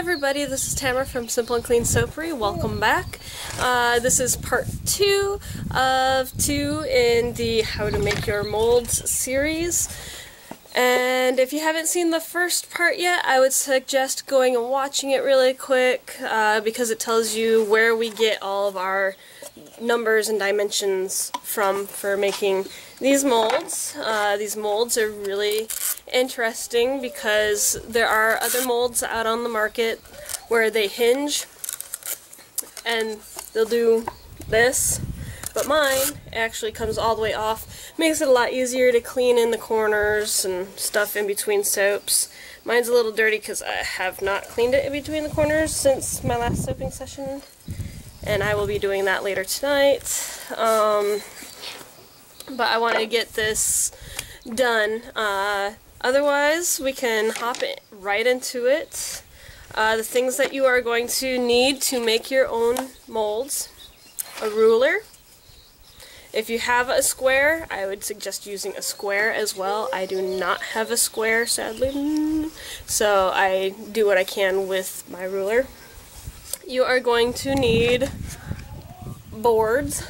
everybody, this is Tamara from Simple and Clean Soapery. Welcome back. This is part 2 of 2 in the How to Make Your Molds series. And if you haven't seen the first part yet, I would suggest going and watching it really quick because it tells you where we get all of our numbers and dimensions from for making these molds. These molds are really interesting because there are other molds out on the market where they hinge and they'll do this, but mine actually comes all the way off. Makes it a lot easier to clean in the corners and stuff in between soaps. Mine's a little dirty because I have not cleaned it in between the corners since my last soaping session, and I will be doing that later tonight. But I want to get this done. Otherwise, we can hop right into it. The things that you are going to need to make your own molds: a ruler. If you have a square, I would suggest using a square as well. I do not have a square, sadly, so I do what I can with my ruler. You are going to need boards.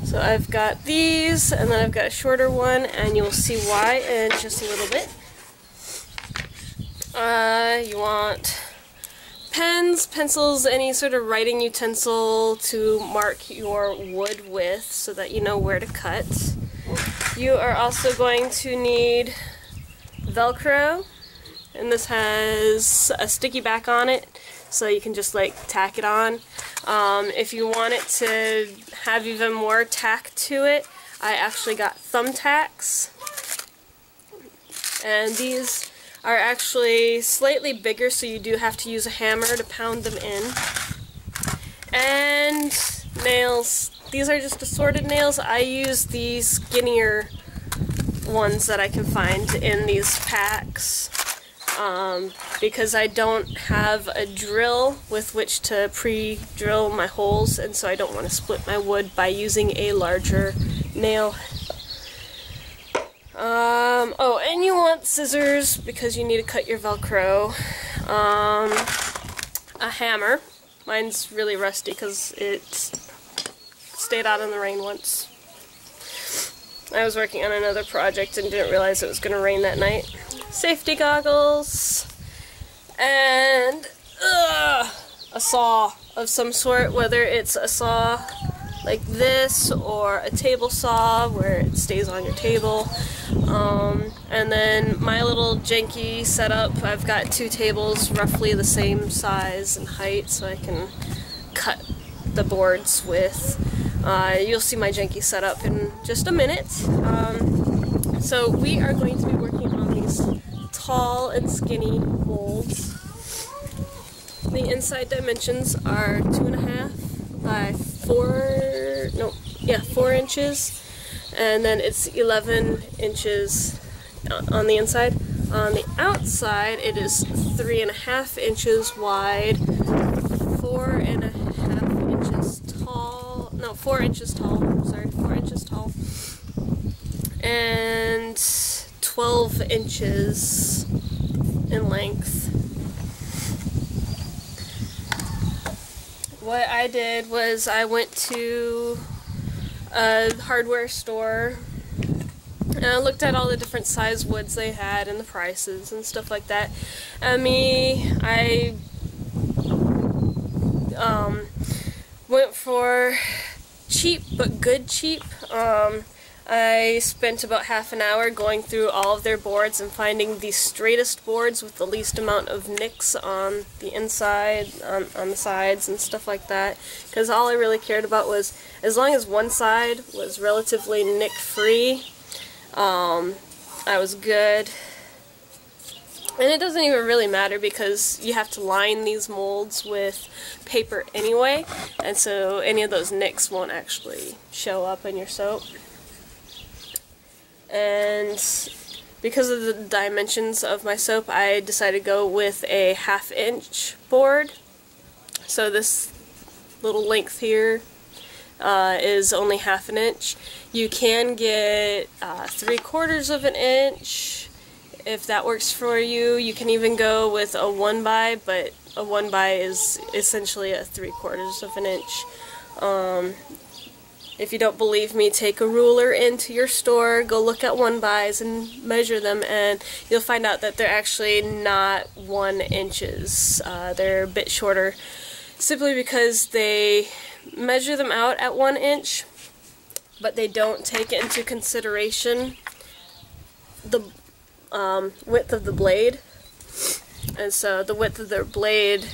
So I've got these, and then I've got a shorter one, and you'll see why in just a little bit. You want pens, pencils, any sort of writing utensil to mark your wood with so that you know where to cut. You are also going to need Velcro, and this has a sticky back on it, so you can just like tack it on. If you want it to have even more tack to it, I actually got thumbtacks, and these are actually slightly bigger, so you do have to use a hammer to pound them in. And nails. These are just assorted nails. I use these skinnier ones that I can find in these packs because I don't have a drill with which to pre-drill my holes, and so I don't want to split my wood by using a larger nail. Oh, and you want scissors because you need to cut your Velcro. A hammer. Mine's really rusty because it stayed out in the rain once. I was working on another project and didn't realize it was going to rain that night. Safety goggles. And a saw of some sort, whether it's a saw like this or a table saw where it stays on your table. And then my little janky setup, I've got 2 tables roughly the same size and height, so I can cut the boards with. You'll see my janky setup in just a minute. So we are going to be working on these tall and skinny molds. The inside dimensions are 2.5 by 4 inches, and then it's 11 inches on the inside. On the outside, it is 3.5 inches wide, 4.5 inches tall. No, 4 inches tall. Sorry, 4 inches tall, and 12 inches in length. What I did was I went to a hardware store and I looked at all the different size woods they had and the prices and stuff like that. I went for cheap but good cheap. I spent about half an hour going through all of their boards and finding the straightest boards with the least amount of nicks on the inside, on the sides and stuff like that, because all I really cared about was as long as one side was relatively nick-free, I was good. And it doesn't even really matter because you have to line these molds with paper anyway, and so any of those nicks won't actually show up in your soap. And because of the dimensions of my soap, I decided to go with a 1/2 inch board. So this little length here is only 1/2 inch. You can get 3/4 inch if that works for you. You can even go with a 1 by, but A 1 by is essentially a 3/4 of an inch. If you don't believe me, take a ruler into your store, go look at 1 bys and measure them, and you'll find out that they're actually not 1 inches. They're a bit shorter, simply because they measure them out at 1 inch, but they don't take into consideration the width of the blade, and so the width of their blade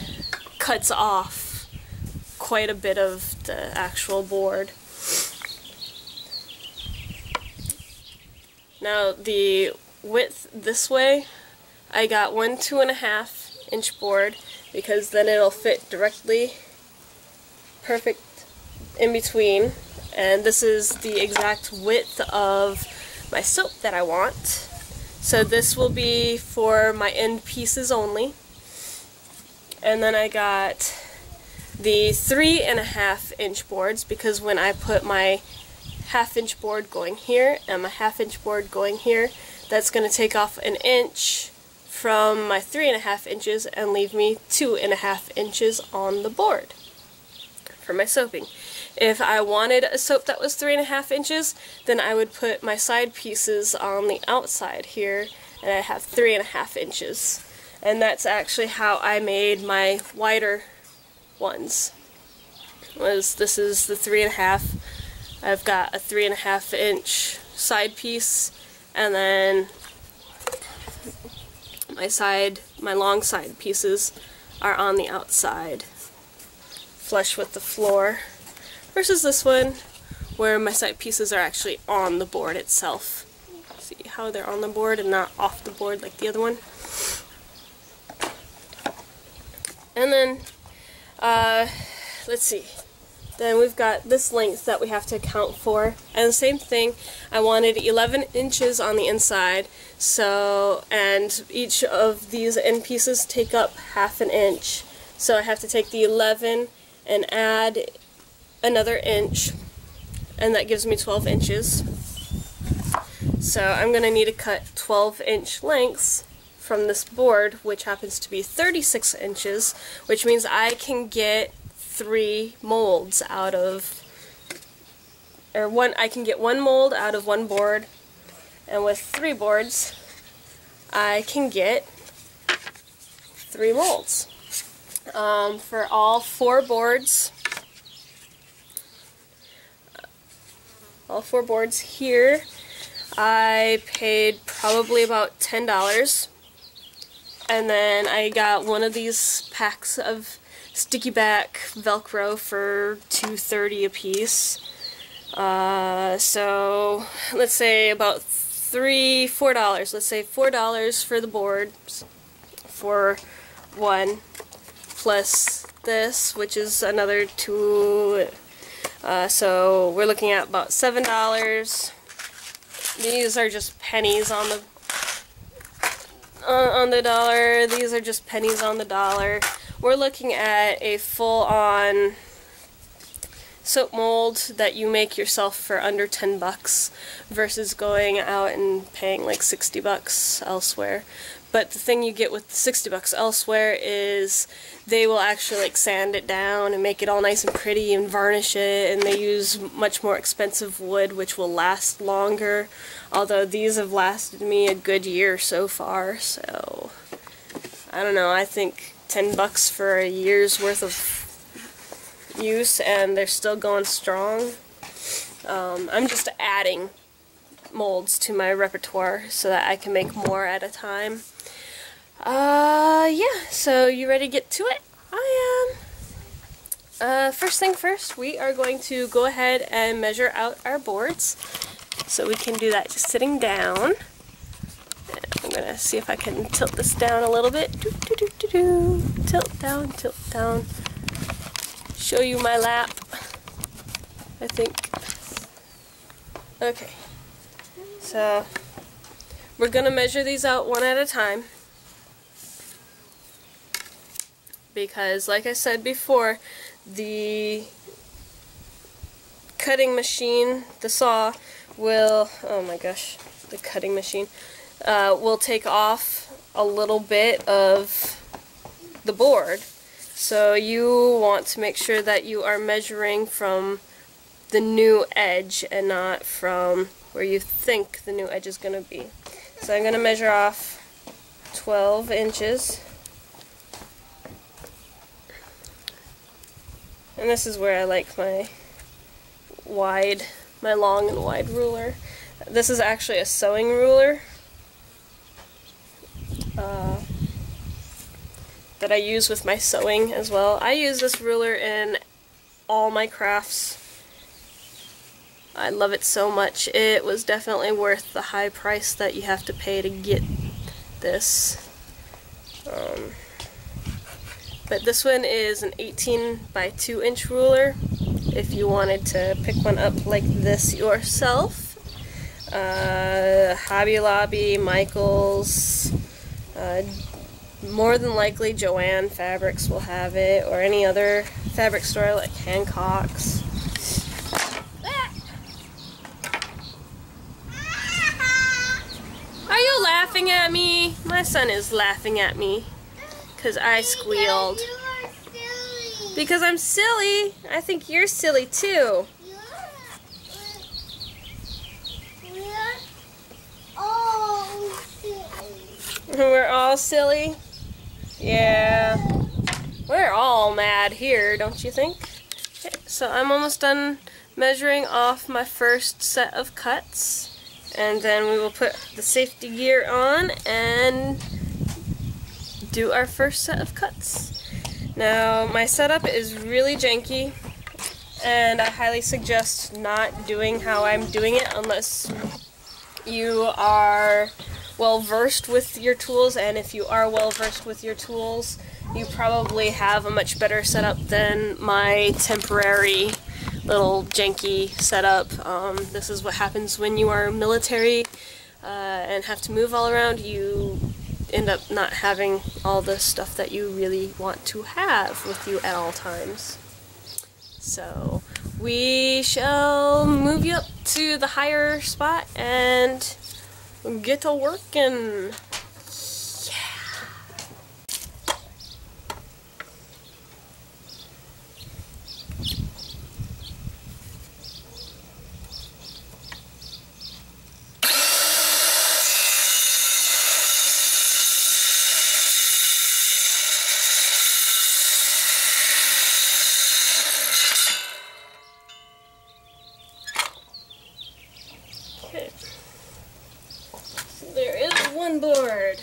cuts off quite a bit of the actual board. Now the width this way, I got 1 2.5-inch board, because then it'll fit directly perfect in between, and this is the exact width of my soap that I want. So this will be for my end pieces only. And then I got the 3.5-inch boards, because when I put my 1/2-inch board going here and my 1/2-inch board going here, that's going to take off 1 inch from my 3.5 inches and leave me 2.5 inches on the board for my soaping. If I wanted a soap that was 3.5 inches, then I would put my side pieces on the outside here, and I have 3.5 inches. And that's actually how I made my wider ones. This is the 3.5. I've got a 3.5-inch side piece, and then my long side pieces are on the outside, flush with the floor, versus this one where my side pieces are actually on the board itself. See how they're on the board and not off the board like the other one. And then let's see. Then we've got this length that we have to account for, and the same thing, I wanted 11 inches on the inside, so, and each of these end pieces take up 1/2 inch, so I have to take the 11 and add another inch, and that gives me 12 inches. So I'm going to need to cut 12-inch lengths from this board, which happens to be 36 inches, which means I can get 3 molds out of, I can get 1 mold out of 1 board, and with 3 boards I can get 3 molds. For all 4 boards, here, I paid probably about $10, and then I got one of these packs of sticky back Velcro for $2.30 a piece. So let's say about $4. Let's say $4 for the boards for one, plus this, which is another $2. So we're looking at about $7. These are just pennies on the dollar. These are just pennies on the dollar. We're looking at a full-on soap mold that you make yourself for under $10 versus going out and paying like $60 elsewhere. But the thing you get with the $60 elsewhere is they will actually like sand it down and make it all nice and pretty and varnish it, and they use much more expensive wood which will last longer, although these have lasted me a good year so far. So I don't know, I think $10 for a year's worth of use and they're still going strong. I'm just adding molds to my repertoire so that I can make more at a time. Yeah, so you ready to get to it? I am. First thing first, we are going to go ahead and measure out our boards. So we can do that just sitting down. I'm going to see if I can tilt this down a little bit. Tilt down, tilt down. Show you my lap, I think. Okay, so we're going to measure these out one at a time, because like I said before, the cutting machine, the saw, will, oh my gosh, the cutting machine, will take off a little bit of the board. So you want to make sure that you are measuring from the new edge and not from where you think the new edge is going to be. So I'm going to measure off 12 inches. And this is where I like my long and wide ruler. This is actually a sewing ruler that I use with my sewing as well. I use this ruler in all my crafts. I love it so much. It was definitely worth the high price that you have to pay to get this. But this one is an 18 by 2 inch ruler if you wanted to pick one up like this yourself. Hobby Lobby, Michaels, more than likely Joann Fabrics will have it, or any other fabric store like Hancock's. Are you laughing at me? My son is laughing at me because I squealed. Because I'm silly. I think you're silly too. We're all silly? Yeah. We're all mad here, don't you think? Okay, so I'm almost done measuring off my first set of cuts. And then we will put the safety gear on and do our first set of cuts. Now, my setup is really janky, and I highly suggest not doing how I'm doing it unless you are well versed with your tools, and if you are well versed with your tools, you probably have a much better setup than my temporary little janky setup. This is what happens when you are military and have to move all around. You end up not having all the stuff that you really want to have with you at all times. So we shall move you up to the higher spot and get to working. Okay. So there is one board.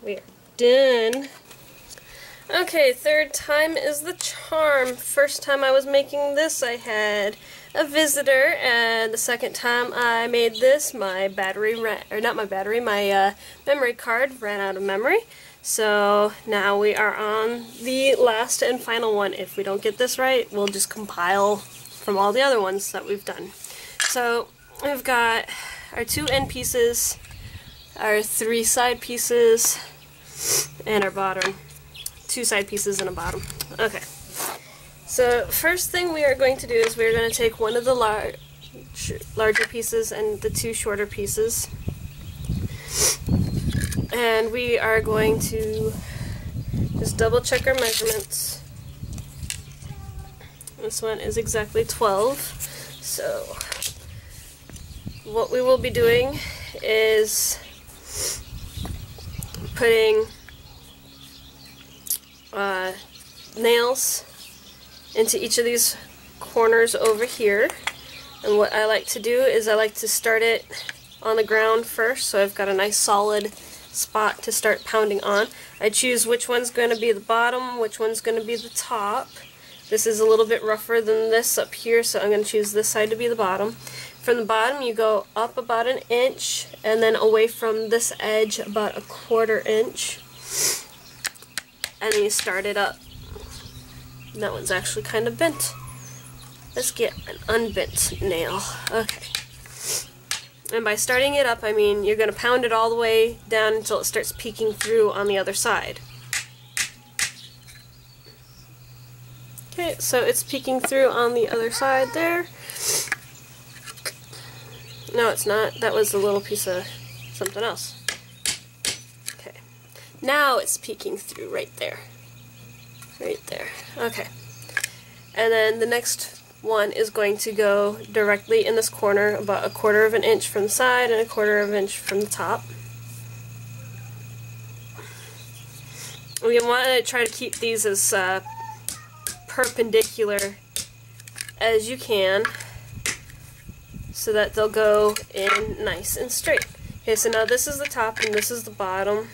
We are done. Okay, third time is the charm. First time I was making this, I had a visitor, and the second time I made this, my battery my memory card ran out of memory. So now we are on the last and final one. If we don't get this right, we'll just compile from all the other ones that we've done. So we've got our 2 end pieces, our 3 side pieces, and our bottom. 2 side pieces and a bottom. Okay. So first thing we are going to do is we're going to take one of the larger pieces and the 2 shorter pieces, and we are going to just double check our measurements. This one is exactly 12. So what we will be doing is putting nails into each of these corners over here, and what I like to do is I like to start it on the ground first, so I've got a nice solid spot to start pounding on. I choose which one's going to be the bottom, which one's going to be the top. This is a little bit rougher than this up here, so I'm going to choose this side to be the bottom. From the bottom you go up about 1 inch, and then away from this edge about 1/4 inch, and then you start it up. And that one's actually kind of bent. Let's get an unbent nail. Okay. And by starting it up, I mean you're going to pound it all the way down until it starts peeking through on the other side. Okay, so it's peeking through on the other side there. No, it's not. That was a little piece of something else. Okay. Now it's peeking through right there. Right there. Okay. And then the next one is going to go directly in this corner, about 1/4 inch from the side and 1/4 inch from the top. We want to try to keep these as perpendicular as you can, so that they'll go in nice and straight. Okay, so now this is the top and this is the bottom.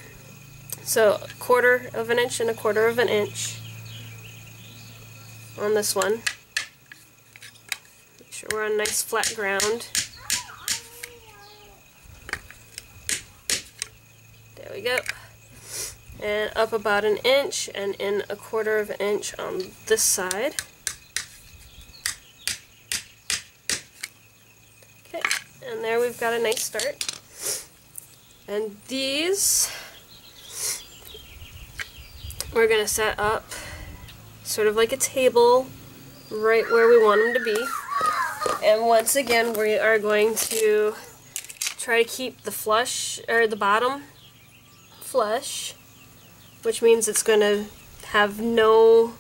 So 1/4 inch and 1/4 inch on this one. Make sure we're on nice flat ground. There we go. And up about 1 inch and in 1/4 inch on this side. Okay, and there we've got a nice start. And these we're going to set up sort of like a table right where we want them to be. And once again we are going to try to keep the flush, or the bottom flush, which means it's going to have no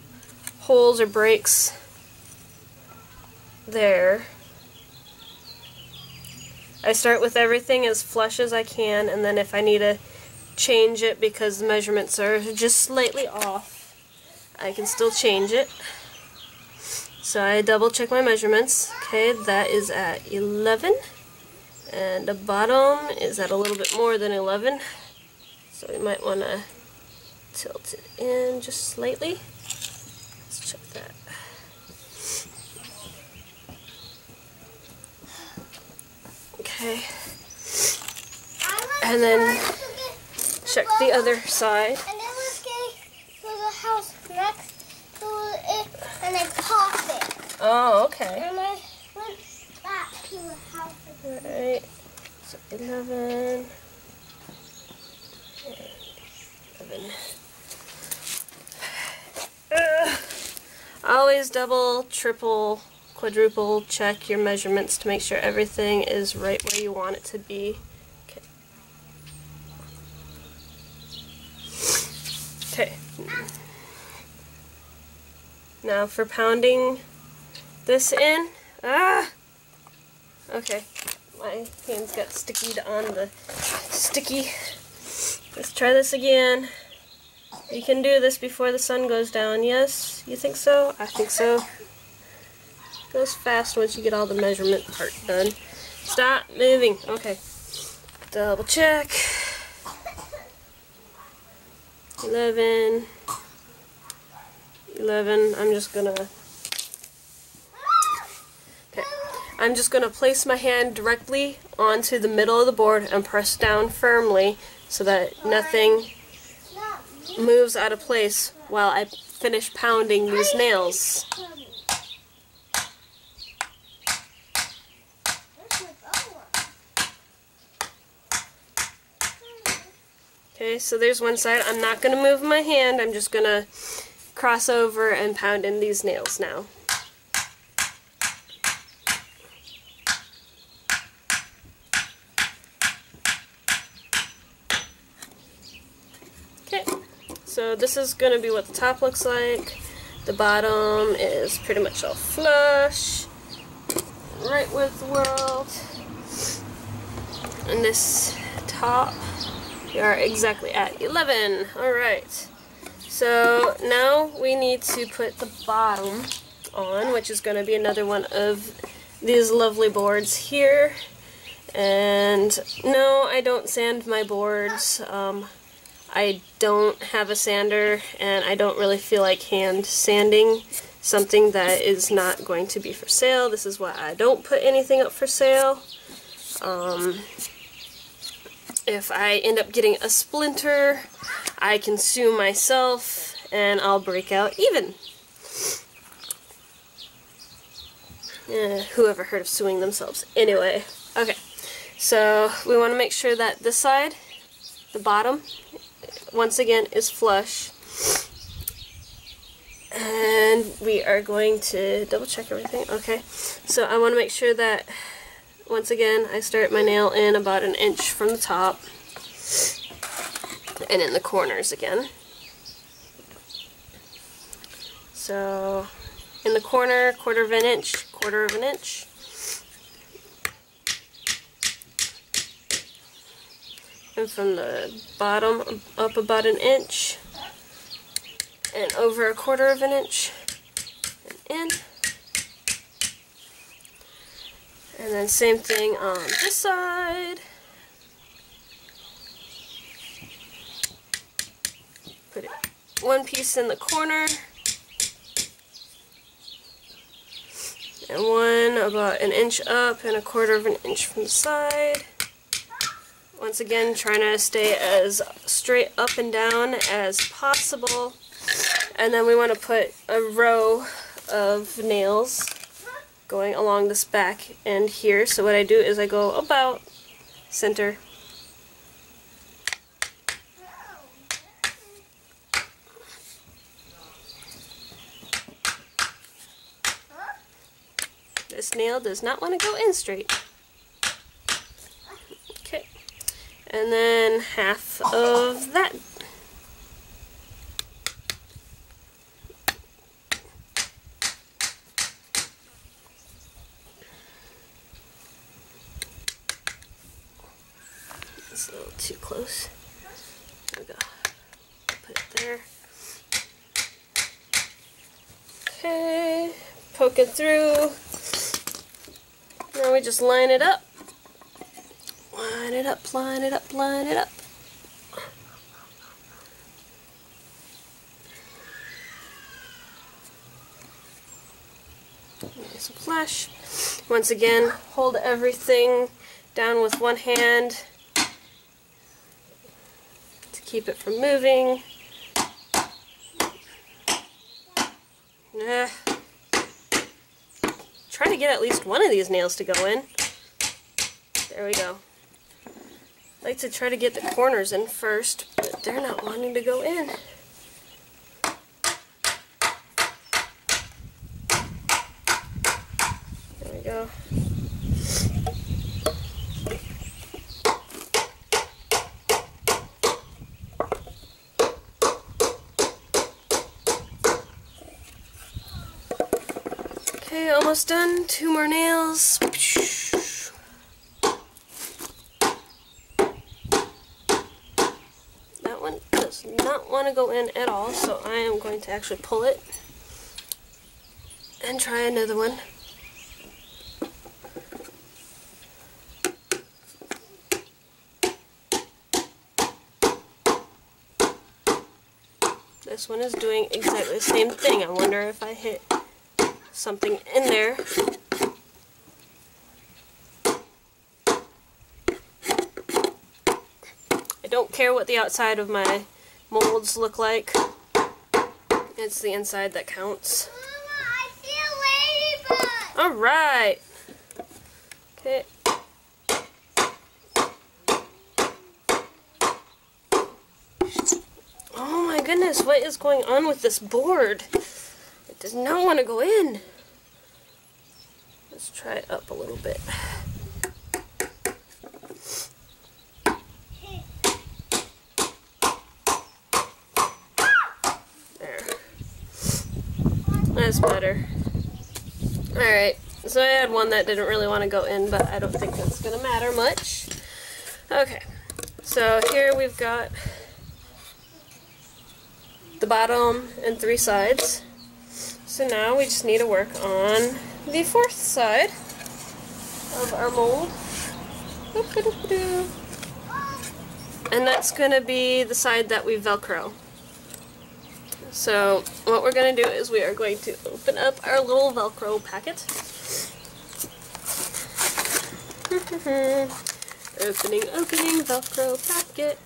holes or breaks there. I start with everything as flush as I can, and then if I need to change it because the measurements are just slightly off, I can still change it. So I double check my measurements. Okay, that is at 11, and the bottom is at a little bit more than 11, so we might want to tilt it in just slightly. Let's check that. Okay. And then check the other side. And then let's get to the house next to it, and then pop it. Oh, okay. And I went back to the house again. Alright. So 11. And 11. Always double, triple, quadruple check your measurements to make sure everything is right where you want it to be. Okay. Okay. Now for pounding this in. Okay. My hands got stickied on the sticky. Let's try this again. You can do this before the sun goes down. Yes? You think so? I think so. It goes fast once you get all the measurement part done. Stop moving. Okay. Double check. 11. I'm just gonna place my hand directly onto the middle of the board and press down firmly so that nothing moves out of place while I finish pounding these nails. Okay, so there's one side. I'm not going to move my hand. I'm just going to cross over and pound in these nails now. Okay, so this is going to be what the top looks like. The bottom is pretty much all flush, right with the world. And this top, we are exactly at 11. Alright, so now we need to put the bottom on, which is going to be another one of these lovely boards here. And no, I don't sand my boards. I don't have a sander, and I don't really feel like hand sanding something that is not going to be for sale. This is why I don't put anything up for sale. If I end up getting a splinter, I can sue myself and I'll break out even. Whoever heard of suing themselves? Anyway, okay. So we want to make sure that this side, the bottom, once again is flush. And we are going to double check everything. Okay, so I want to make sure that once again I start my nail in about an inch from the top and in the corners again. So in the corner, quarter of an inch. And from the bottom up about an inch and over a quarter of an inch and in. And then same thing on this side. Put it one piece in the corner and one about an inch up and a quarter of an inch from the side. Once again, trying to stay as straight up and down as possible. And then we want to put a row of nails going along this back end here. So what I do is I go about center. This nail does not want to go in straight. Okay. And then half of that. It's a little too close. There we go. Put it there. Okay. Poke it through. Now we just line it up. Line it up, line it up, line it up. Nice and flush. Once again, hold everything down with one hand to keep it from moving. Try to get at least one of these nails to go in. There we go. I like to try to get the corners in first, but they're not wanting to go in. There we go. Okay, almost done. 2 more nails. That one does not want to go in at all, so I am going to actually pull it and try another one. This one is doing exactly the same thing. I wonder if I hit something in there. I don't care what the outside of my molds look like. It's the inside that counts. Mama, I see a ladybug! Alright. Okay. Oh my goodness, what is going on with this board? It does not want to go in. Let's try it up a little bit. There. That's better. Alright, so I had one that didn't really want to go in, but I don't think that's going to matter much. Okay, so here we've got the bottom and 3 sides. So now we just need to work on the 4th side of our mold. And that's going to be the side that we Velcro. So what we're going to do is we are going to open up our little Velcro packet. Opening Velcro packet.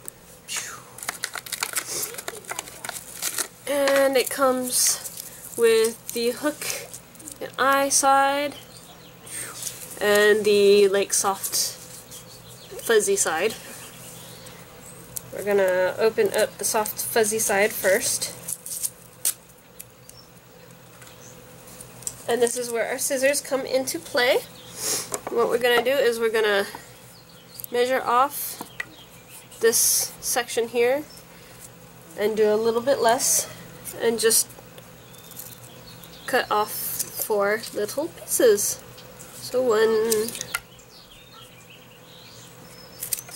And it comes with the hook and eye side and the like soft fuzzy side. We're gonna open up the soft fuzzy side first. And this is where our scissors come into play. What we're gonna do is we're gonna measure off this section here and do a little bit less and just cut off 4 little pieces. So 1,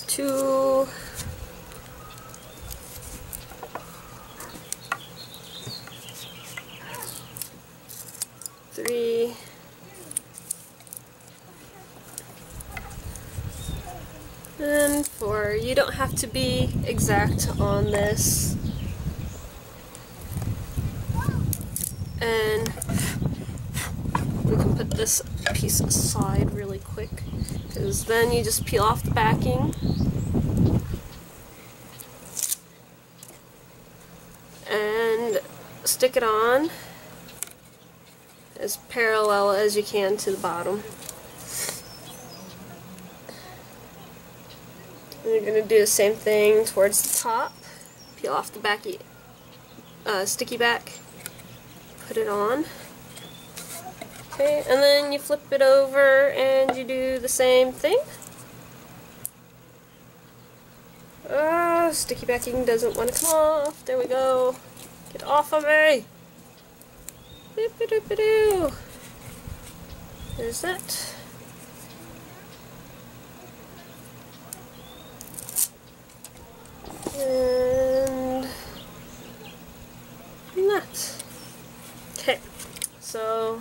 2, 3, and 4. You don't have to be exact on this. And we can put this piece aside really quick, because then you just peel off the backing and stick it on as parallel as you can to the bottom. And you're going to do the same thing towards the top. Peel off the backy, sticky back. Put it on. Okay, and then you flip it over and you do the same thing. Oh, sticky backing doesn't want to come off. There we go. Get off of me. Boop-a-doop-a-doo. There's that. And that. Okay, so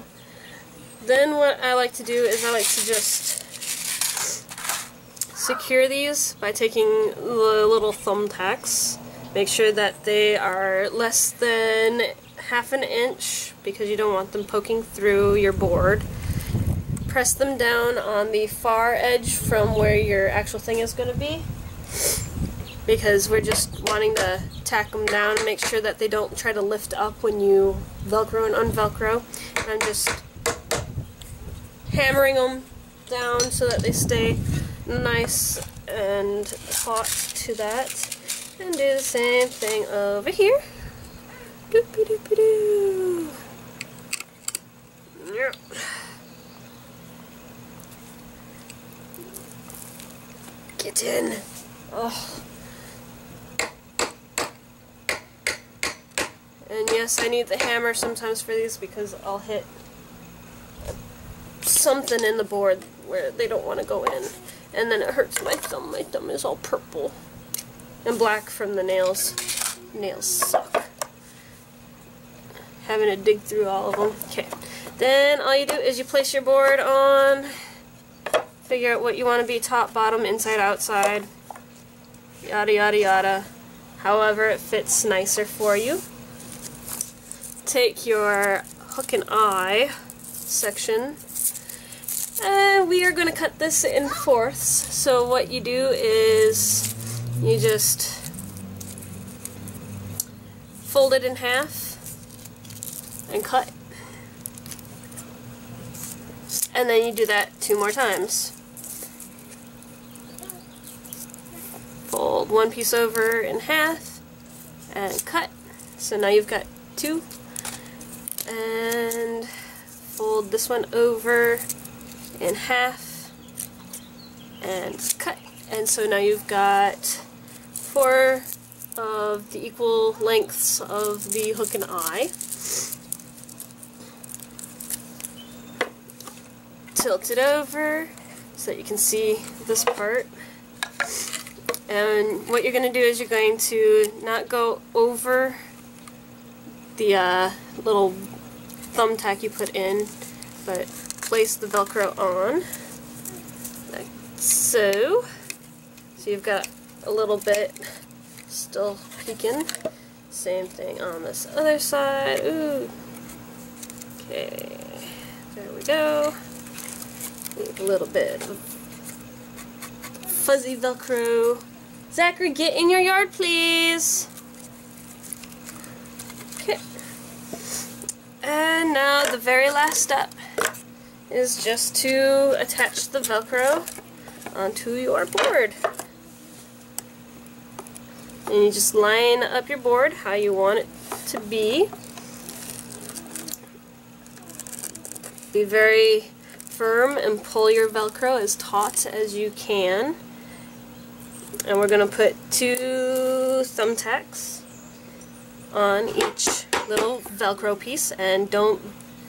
then what I like to do is I like to just secure these by taking the little thumbtacks. Make sure that they are less than ½ an inch because you don't want them poking through your board. Press them down on the far edge from where your actual thing is going to be, because we're just wanting to tack them down and make sure that they don't try to lift up when you Velcro and unVelcro. And I'm just hammering them down so that they stay nice and taut to that. And do the same thing over here. Doop-a-doop-a-doo. Yep. Get in. Oh. And yes, I need the hammer sometimes for these because I'll hit something in the board where they don't want to go in. And then it hurts my thumb. My thumb is all purple and black from the nails. Nails suck. Having to dig through all of them. Okay. Then all you do is you place your board on, figure out what you want to be, top, bottom, inside, outside, yada yada yada. However it fits nicer for you. take your hook and eye section, and we are going to cut this in fourths. So what you do is you just fold it in half and cut, and then you do that 2 more times. Fold one piece over in half and cut. So now you've got 2, and fold this one over in half and cut, and so now you've got 4 of the equal lengths of the hook and eye. Tilt it over so that you can see this part. And what you're going to do is you're going to not go over the little thumbtack you put in, but place the Velcro on, like so. So you've got a little bit still peeking. Same thing on this other side. Ooh. Okay, there we go. Leave a little bit of fuzzy Velcro. Zachary, get in your yard, please. Okay. And now the very last step is just to attach the Velcro onto your board. And you just line up your board how you want it to be. Be very firm and pull your Velcro as taut as you can. And we're going to put 2 thumbtacks on each little Velcro piece, and don't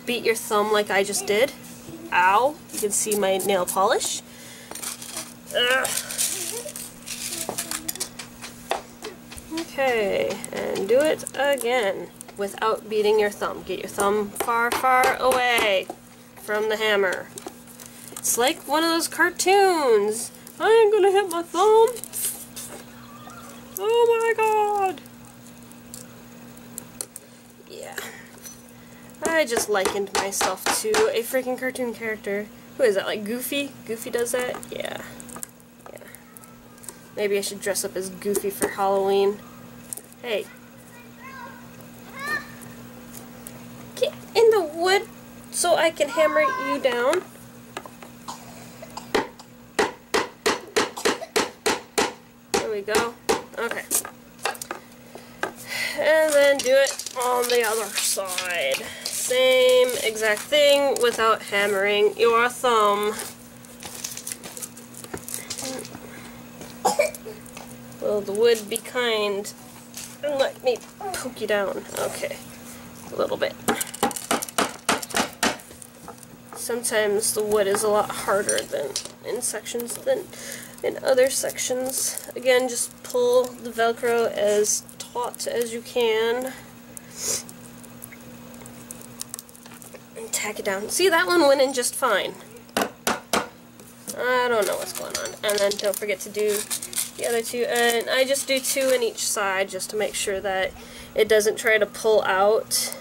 beat your thumb like I just did. Ow! You can see my nail polish. Ugh. Okay, and do it again without beating your thumb. Get your thumb far, far away from the hammer. It's like one of those cartoons. I ain't gonna hit my thumb. Oh my god! Yeah. I just likened myself to a freaking cartoon character. Who is that, like Goofy? Goofy does that? Yeah. Yeah. Maybe I should dress up as Goofy for Halloween. Hey. Get in the wood so I can hammer you down. There we go. Okay. And then do it on the other side. Same exact thing without hammering your thumb. Will the wood be kind and let me poke you down? Okay. A little bit. Sometimes the wood is a lot harder than in sections than in other sections. Again, just pull the Velcro as taut as you can and tack it down. See, that one went in just fine. I don't know what's going on. And then don't forget to do the other 2, and I just do 2 in each side just to make sure that it doesn't try to pull out.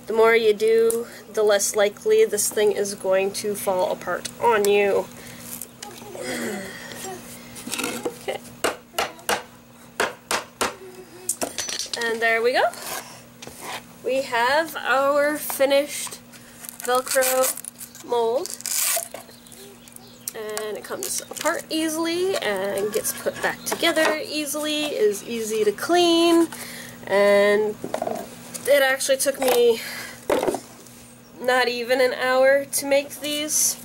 The more you do, the less likely this thing is going to fall apart on you. Okay. And there we go. We have our finished Velcro mold. And it comes apart easily and gets put back together easily, is easy to clean, and it actually took me not even an hour to make these.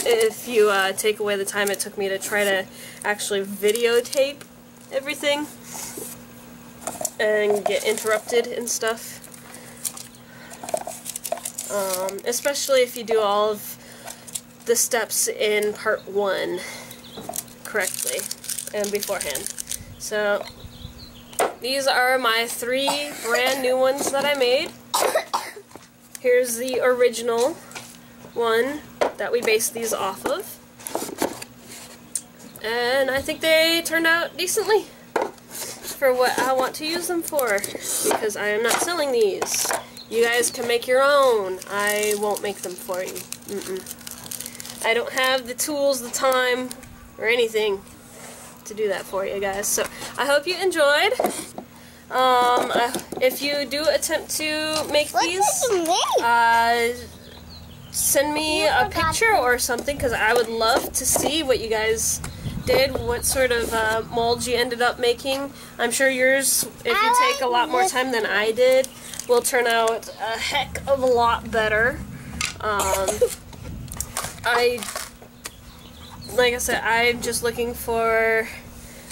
If you take away the time it took me to try to actually videotape everything and get interrupted and stuff. Especially if you do all of the steps in part 1 correctly and beforehand. So these are my 3 brand new ones that I made. Here's the original one that we based these off of. And I think they turned out decently for what I want to use them for, because I am not selling these. You guys can make your own. I won't make them for you. I don't have the tools, the time, or anything to do that for you guys. So I hope you enjoyed. If you do attempt to make these, send me a picture or something, because I would love to see what you guys did, what sort of molds you ended up making. I'm sure yours, if you take a lot more time than I did, will turn out a heck of a lot better. Like I said, I'm just looking for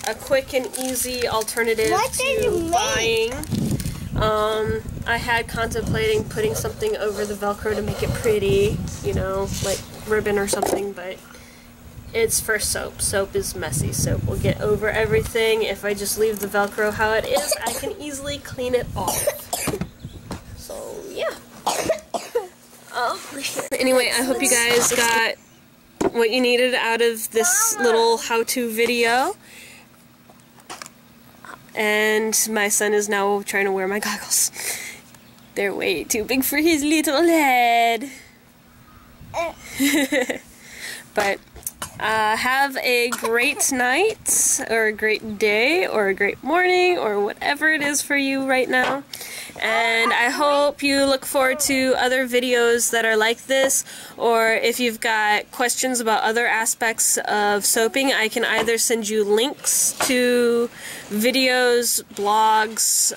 a quick and easy alternative to buying. I had contemplating putting something over the Velcro to make it pretty, you know, like ribbon or something, but it's for soap. Soap is messy. Soap will get over everything. If I just leave the Velcro how it is, I can easily clean it off. So, yeah. Anyway, I hope you guys got what you needed out of this little how-to video. And my son is now trying to wear my goggles. They're way too big for his little head. But have a great night, or a great day, or a great morning, or whatever it is for you right now. And I hope you look forward to other videos that are like this, or if you've got questions about other aspects of soaping, I can either send you links to videos, blogs,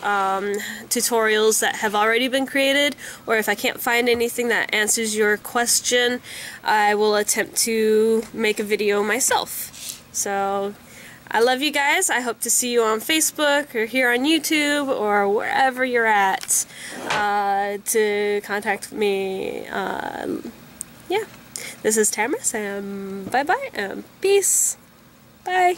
tutorials that have already been created, or if I can't find anything that answers your question, I will attempt to make a video myself. So I love you guys. I hope to see you on Facebook or here on YouTube or wherever you're at to contact me. Yeah. This is Tamara, and bye-bye, and peace. Bye.